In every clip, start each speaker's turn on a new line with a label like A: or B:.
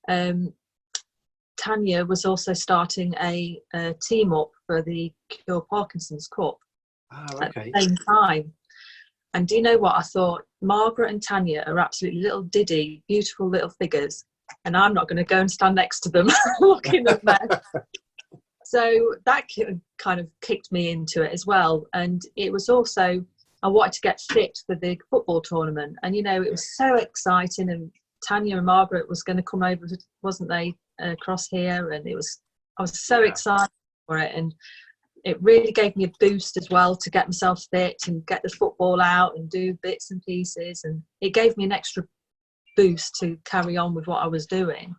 A: Tanya was also starting a team up for the Cure Parkinson's Cup at the same time. And do you know what? I thought, Margaret and Tanya are absolutely little diddy, beautiful little figures, and I'm not going to go and stand next to them looking at them. So that kind of kicked me into it as well. And it was also, I wanted to get fit for the football tournament. And, you know, it was so exciting. And Tanya and Margaret was going to come over, wasn't they, across here? And I was so excited for it. And it really gave me a boost as well to get myself fit and get the football out and do bits and pieces. And it gave me an extra boost to carry on with what I was doing.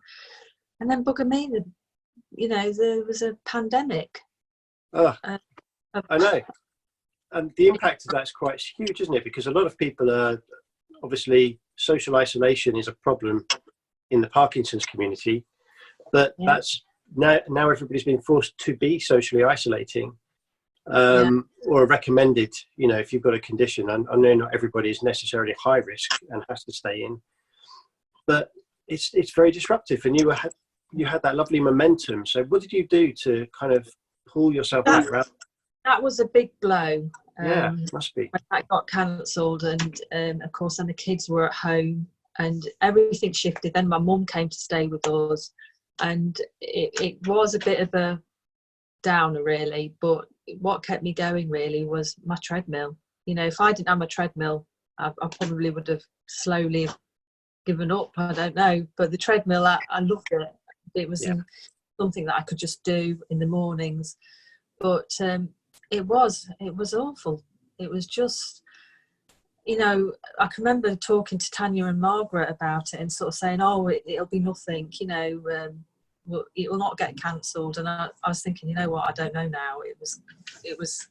A: And then bugger me, you know, there was a pandemic.
B: I know. And the impact of that's quite huge, isn't it? Because a lot of people are, obviously, social isolation is a problem in the Parkinson's community, but that's now everybody's been forced to be socially isolating, or recommended, you know, if you've got a condition. And I know not everybody is necessarily high risk and has to stay in, but it's very disruptive. And you had that lovely momentum. So what did you do to kind of pull yourself back around?
A: That was a big blow.
B: Must be.
A: When that got cancelled, and of course, then the kids were at home, and everything shifted. Then my mum came to stay with us, and it was a bit of a downer, really. But what kept me going really was my treadmill. You know, if I didn't have my treadmill, I probably would have slowly given up. I don't know, but the treadmill, I loved it. It was something that I could just do in the mornings, but it was awful. It was just, you know, I can remember talking to Tanya and Margaret about it and sort of saying, oh, it'll be nothing, you know, it will not get cancelled. And I was thinking, you know what, I don't know now. It was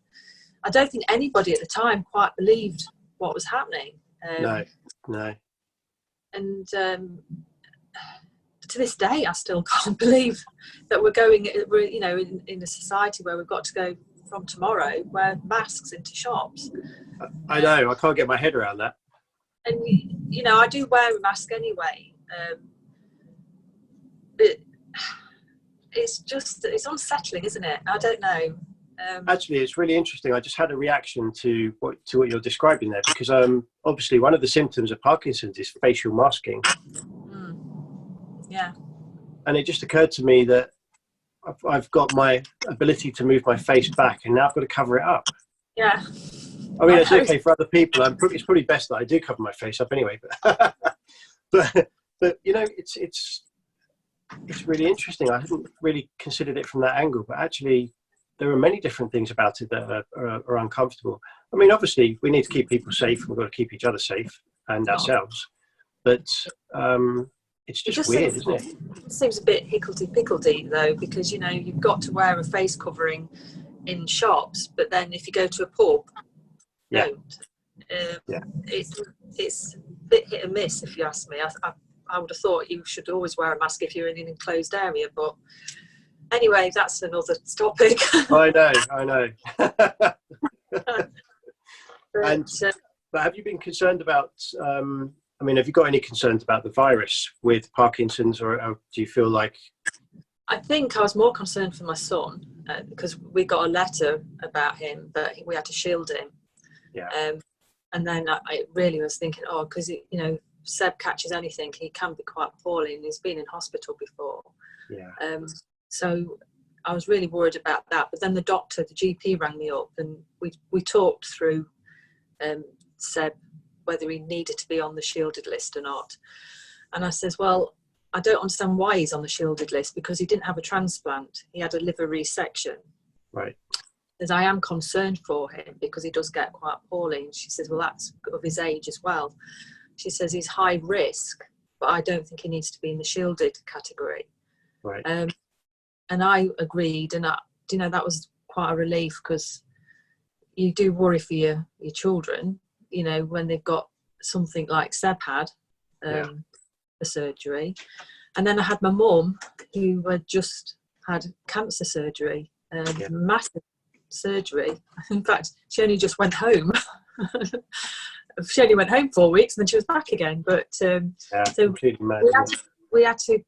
A: I don't think anybody at the time quite believed what was happening.
B: No.
A: And to this day, I still can't believe that we're you know, in a society where we've got to go from tomorrow wear masks into shops.
B: I know, I can't get my head around that.
A: And you know, I do wear a mask anyway, but it's unsettling, isn't it? I don't know.
B: Actually, it's really interesting. I just had a reaction to what you're describing there, because obviously one of the symptoms of Parkinson's is facial masking.
A: Yeah.
B: And it just occurred to me that I've got my ability to move my face back, and now I've got to cover it up.
A: Yeah.
B: I mean, it's okay for other people. It's probably best that I do cover my face up anyway. But you know, it's really interesting. I hadn't really considered it from that angle, but actually, there are many different things about it that are uncomfortable. I mean, obviously, we need to keep people safe. We've got to keep each other safe and ourselves. But it's just weird, isn't it?
A: It seems a bit higgledy-piggledy, though, because, you know, you've got to wear a face covering in shops, but then if you go to a pub, don't. It's a bit hit and miss, if you ask me. I would have thought you should always wear a mask if you're in an enclosed area, but anyway, that's another topic.
B: I know. But have you been concerned about, I mean, have you got any concerns about the virus with Parkinson's, or do you feel like...
A: I think I was more concerned for my son, because we got a letter about him, but we had to shield him.
B: Yeah.
A: And then I really was thinking, because, you know, Seb catches anything, he can be quite poorly, and he's been in hospital before.
B: Yeah.
A: So I was really worried about that. But then the GP rang me up, and we talked through Seb, whether he needed to be on the shielded list or not. And I says, well, I don't understand why he's on the shielded list, because he didn't have a transplant. He had a liver resection.
B: Right.
A: As I am concerned for him, because he does get quite poorly. And she says, well, that's of his age as well. She says he's high risk, but I don't think he needs to be in the shielded category.
B: Right.
A: And I agreed, and you know, that was quite a relief, because you do worry for your children, you know, when they've got something like Seb had, the surgery. And then I had my mum, who had just had cancer surgery, massive surgery. In fact, she only just went home. She only went home 4 weeks, and then she was back again. But so
B: completely mad,
A: we had to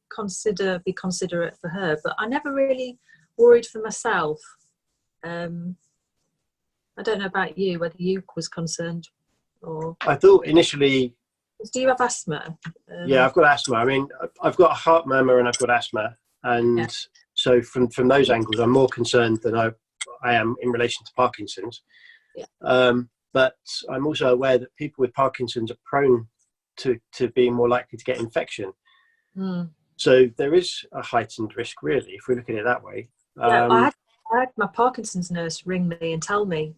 A: be considerate for her, but I never really worried for myself. I don't know about you, whether you was concerned or.
B: I thought initially.
A: Do you have asthma?
B: Yeah, I've got asthma. I mean, I've got a heart murmur and I've got asthma, and so from those angles, I'm more concerned than I am in relation to Parkinson's.
A: Yeah.
B: But I'm also aware that people with Parkinson's are prone to being more likely to get infection. So there is a heightened risk, really, if we look at it that way.
A: Yeah, I had my Parkinson's nurse ring me and tell me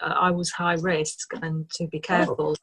A: I was high risk and to be careful.